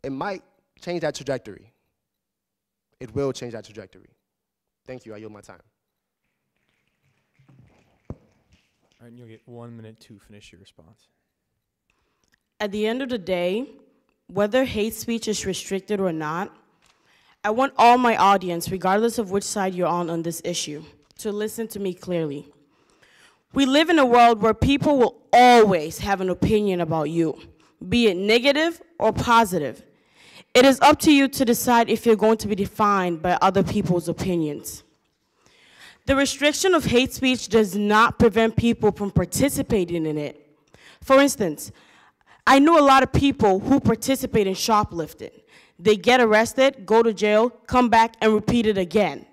it might change that trajectory. It will change that trajectory. Thank you. I yield my time. All right, and you'll get 1 minute to finish your response. At the end of the day, whether hate speech is restricted or not, I want all my audience, regardless of which side you're on this issue, to listen to me clearly. We live in a world where people will always have an opinion about you, be it negative or positive. It is up to you to decide if you're going to be defined by other people's opinions. The restriction of hate speech does not prevent people from participating in it. For instance, I know a lot of people who participate in shoplifting. They get arrested, go to jail, come back, and repeat it again.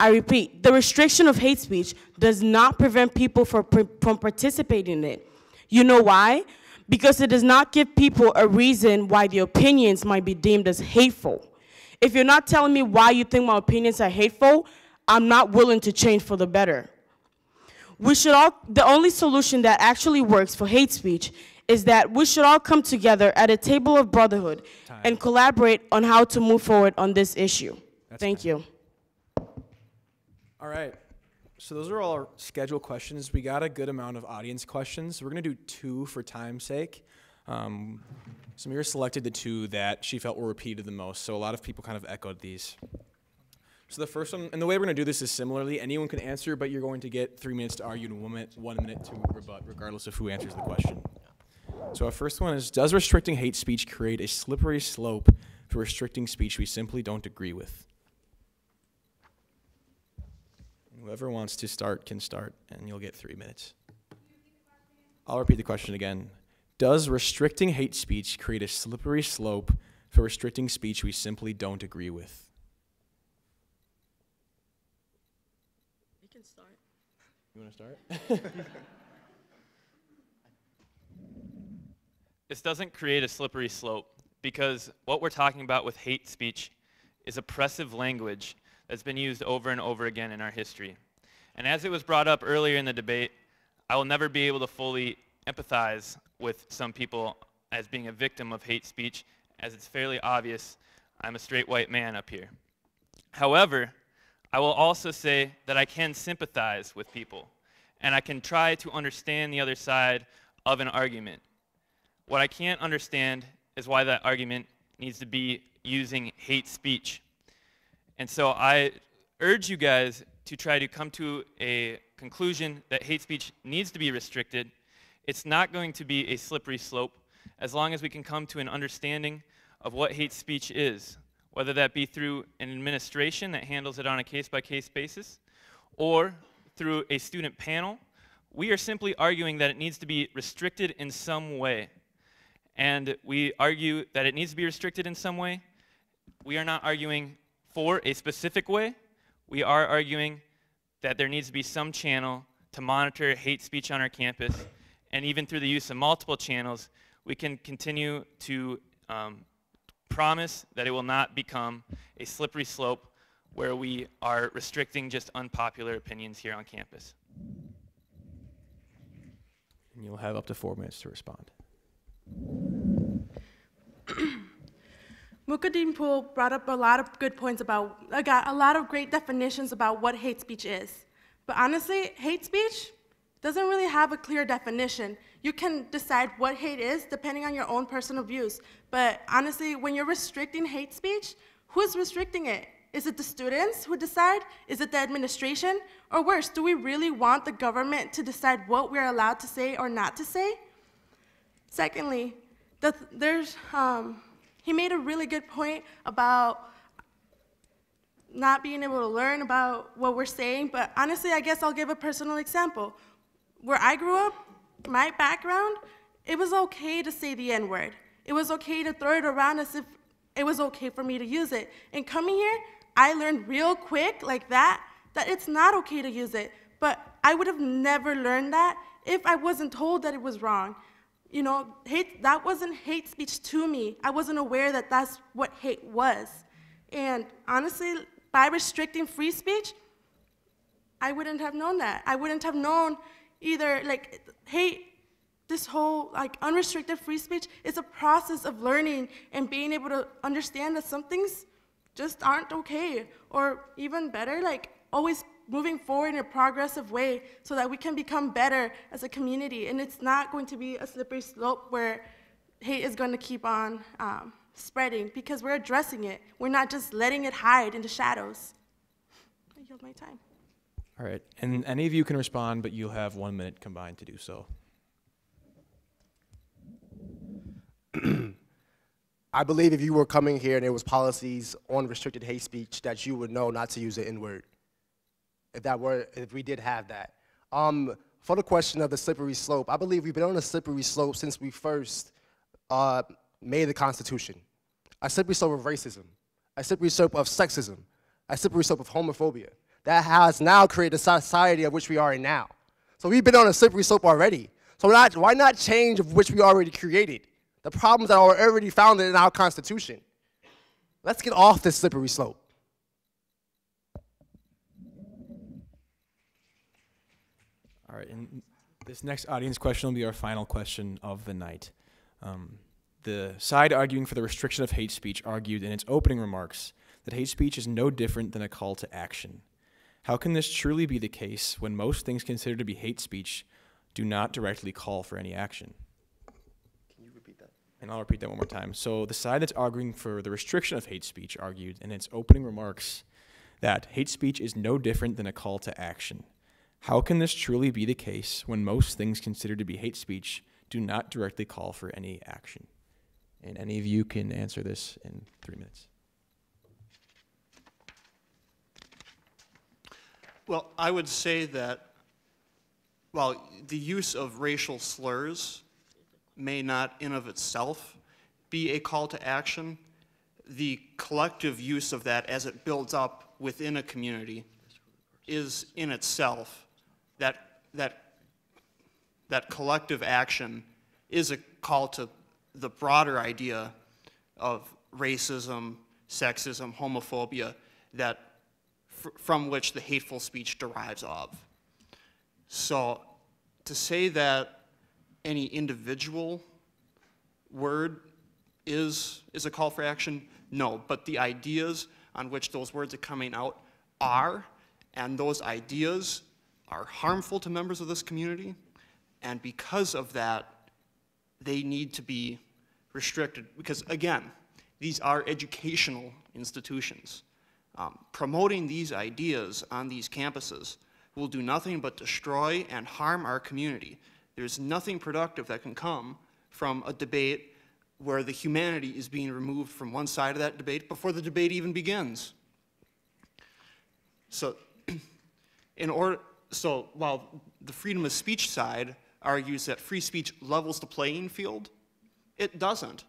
I repeat, the restriction of hate speech does not prevent people from participating in it. You know why? Because it does not give people a reason why their opinions might be deemed as hateful. If you're not telling me why you think my opinions are hateful, I'm not willing to change for the better. The only solution that actually works for hate speech is that we should all come together at a table of brotherhood and collaborate on how to move forward on this issue. Thank you. All right. So those are all our scheduled questions. We got a good amount of audience questions. We're going to do 2 for time's sake. Samira selected the 2 that she felt were repeated the most, so a lot of people kind of echoed these. So the first one, and the way we're going to do this is similarly. Anyone can answer, but you're going to get 3 minutes to argue and 1 minute to rebut, regardless of who answers the question. So our first one is, does restricting hate speech create a slippery slope for restricting speech we simply don't agree with? Whoever wants to start can start, and you'll get 3 minutes. I'll repeat the question again. Does restricting hate speech create a slippery slope for restricting speech we simply don't agree with? You can start. You want to start? This doesn't create a slippery slope because what we're talking about with hate speech is oppressive language that's been used over and over again in our history. And as it was brought up earlier in the debate, I will never be able to fully empathize with some people as being a victim of hate speech, as it's fairly obvious I'm a straight white man up here. However, I will also say that I can sympathize with people, and I can try to understand the other side of an argument. What I can't understand is why that argument needs to be using hate speech. And so I urge you guys to try to come to a conclusion that hate speech needs to be restricted. It's not going to be a slippery slope as long as we can come to an understanding of what hate speech is, whether that be through an administration that handles it on a case-by-case basis or through a student panel. We are simply arguing that it needs to be restricted in some way. And we argue that it needs to be restricted in some way. We are not arguing for a specific way. We are arguing that there needs to be some channel to monitor hate speech on our campus, and even through the use of multiple channels, we can continue to promise that it will not become a slippery slope where we are restricting just unpopular opinions here on campus. And you'll have up to 4 minutes to respond. Muqkadeen Poole brought up a lot of good points about, got a lot of great definitions about what hate speech is. But honestly, hate speech doesn't really have a clear definition. You can decide what hate is depending on your own personal views. But honestly, when you're restricting hate speech, who's restricting it? Is it the students who decide? Is it the administration? Or worse, do we really want the government to decide what we're allowed to say or not to say? Secondly, he made a really good point about not being able to learn about what we're saying, but honestly, I guess I'll give a personal example. Where I grew up, my background, it was okay to say the N-word. It was okay to throw it around as if it was okay for me to use it. And coming here, I learned real quick, like that it's not okay to use it. But I would have never learned that if I wasn't told that it was wrong. You know, that wasn't hate speech to me. I wasn't aware that that's what hate was. And honestly, by restricting free speech, I wouldn't have known that. I wouldn't have known either, like, hate, this whole, like, unrestricted free speech is a process of learning and being able to understand that some things just aren't okay. Or even better, like, always moving forward in a progressive way so that we can become better as a community. And it's not going to be a slippery slope where hate is going to keep on spreading, because we're addressing it. We're not just letting it hide in the shadows. I yield my time. All right, and any of you can respond, but you'll have 1 minute combined to do so. I believe if you were coming here and there was policies on restricted hate speech that you would know not to use the N-word, if we did have that. For the question of the slippery slope, I believe we've been on a slippery slope since we first made the Constitution. A slippery slope of racism, a slippery slope of sexism, a slippery slope of homophobia. That has now created a society of which we are in now. So we've been on a slippery slope already. So why not change of which we already created? The problems that are already founded in our Constitution. Let's get off this slippery slope. All right, and this next audience question will be our final question of the night. The side arguing for the restriction of hate speech argued in its opening remarks that hate speech is no different than a call to action. How can this truly be the case when most things considered to be hate speech do not directly call for any action? Can you repeat that? And I'll repeat that one more time. So the side that's arguing for the restriction of hate speech argued in its opening remarks that hate speech is no different than a call to action. How can this truly be the case when most things considered to be hate speech do not directly call for any action? And any of you can answer this in 3 minutes. Well, I would say that while the use of racial slurs may not in of itself be a call to action, the collective use of that as it builds up within a community is in itself, that collective action is a call to the broader idea of racism, sexism, homophobia, that from which the hateful speech derives of. So to say that any individual word is a call for action, no, but the ideas on which those words are coming out are, and those ideas are harmful to members of this community, and because of that, they need to be restricted, because again, these are educational institutions. Promoting these ideas on these campuses will do nothing but destroy and harm our community. There's nothing productive that can come from a debate where the humanity is being removed from one side of that debate before the debate even begins. So, so while the freedom of speech side argues that free speech levels the playing field, it doesn't.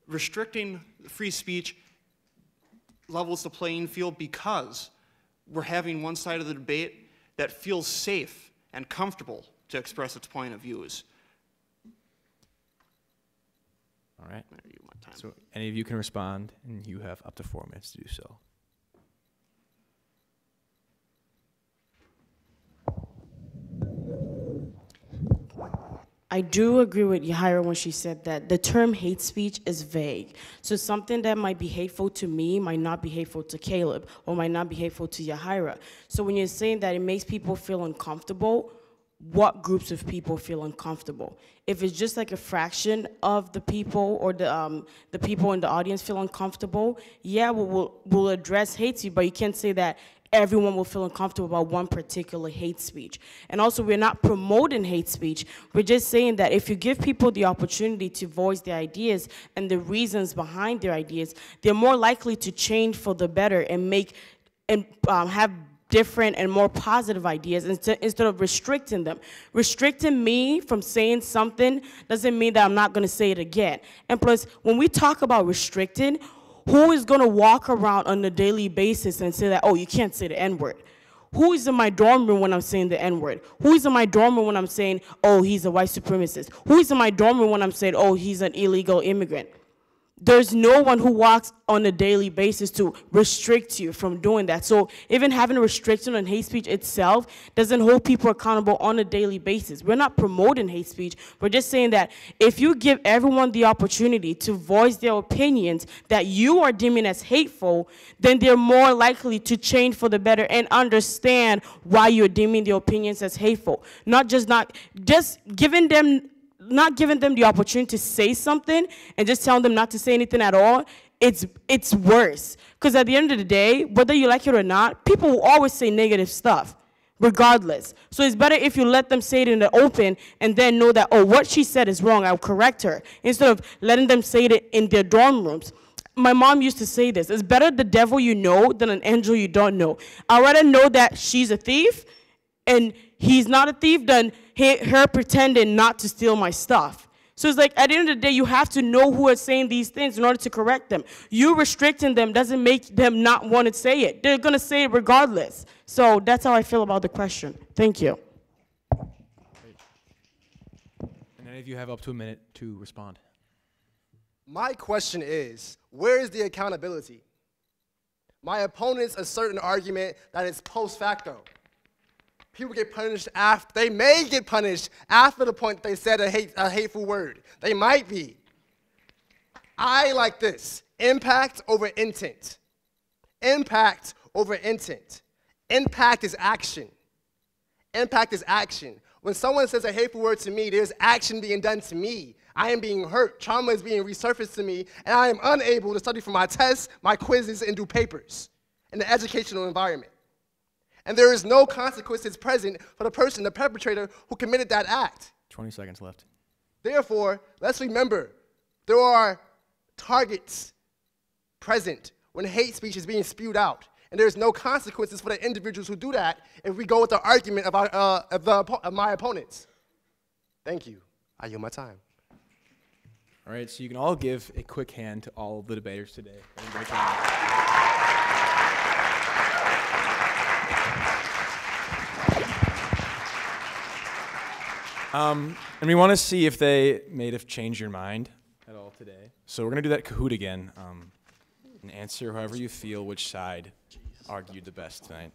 Restricting free speech levels the playing field because we're having one side of the debate that feels safe and comfortable to express its point of views. All right. So any of you can respond, and you have up to 4 minutes to do so. I do agree with Yajaira when she said that the term hate speech is vague. So something that might be hateful to me might not be hateful to Caleb, or might not be hateful to Yajaira. So when you're saying that it makes people feel uncomfortable, what groups of people feel uncomfortable? If it's just like a fraction of the people, or the people in the audience feel uncomfortable, yeah, we'll address hate speech, but you can't say that everyone will feel uncomfortable about one particular hate speech. And also, we're not promoting hate speech. We're just saying that if you give people the opportunity to voice their ideas and the reasons behind their ideas, they're more likely to change for the better and have different and more positive ideas instead of restricting them. Restricting me from saying something doesn't mean that I'm not going to say it again. And plus, when we talk about restricting, who is going to walk around on a daily basis and say that, oh, you can't say the N-word? Who is in my dorm room when I'm saying the N-word? Who is in my dorm room when I'm saying, oh, he's a white supremacist? Who is in my dorm room when I'm saying, oh, he's an illegal immigrant? There's no one who walks on a daily basis to restrict you from doing that. So even having a restriction on hate speech itself doesn't hold people accountable on a daily basis. We're not promoting hate speech. We're just saying that if you give everyone the opportunity to voice their opinions that you are deeming as hateful, then they're more likely to change for the better and understand why you're deeming their opinions as hateful. Not giving them the opportunity to say something and just telling them not to say anything at all, it's worse. Because at the end of the day, whether you like it or not, people will always say negative stuff, regardless. So it's better if you let them say it in the open and then know that, oh, what she said is wrong, I'll correct her, instead of letting them say it in their dorm rooms. My mom used to say this, it's better the devil you know than an angel you don't know. I'd rather know that she's a thief and he's not a thief than her pretending not to steal my stuff. So it's like, at the end of the day, you have to know who is saying these things in order to correct them. You restricting them doesn't make them not want to say it. They're going to say it regardless. So that's how I feel about the question. Thank you. And any of you have up to a minute to respond. My question is, where is the accountability? My opponents assert an argument that is post facto. People get punished after, they may get punished after the point they said a hateful word. They might be. I like this, impact over intent. Impact over intent. Impact is action. Impact is action. When someone says a hateful word to me, there's action being done to me. I am being hurt, trauma is being resurfaced to me, and I am unable to study for my tests, my quizzes, and do papers in the educational environment. And there is no consequences present for the person, the perpetrator, who committed that act. 20 seconds left. Therefore, let's remember, there are targets present when hate speech is being spewed out. And there's no consequences for the individuals who do that if we go with the argument of my opponents. Thank you. I yield my time. All right, so you can all give a quick hand to all of the debaters today. And we want to see if they may have changed your mind at all today. So we're going to do that Kahoot again and answer however you feel which side argued the best tonight.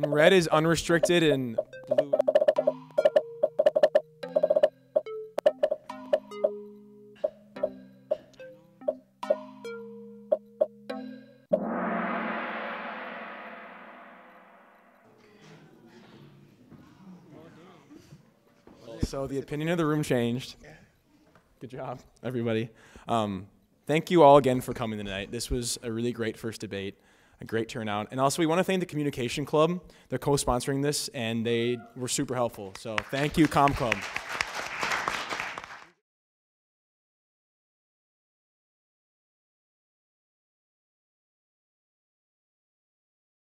And red is unrestricted and blue. So the opinion of the room changed. Good job, everybody. Thank you all again for coming tonight. This was a really great first debate, a great turnout. And also we want to thank the Communication Club. They're co-sponsoring this, and they were super helpful. So thank you, Com Club.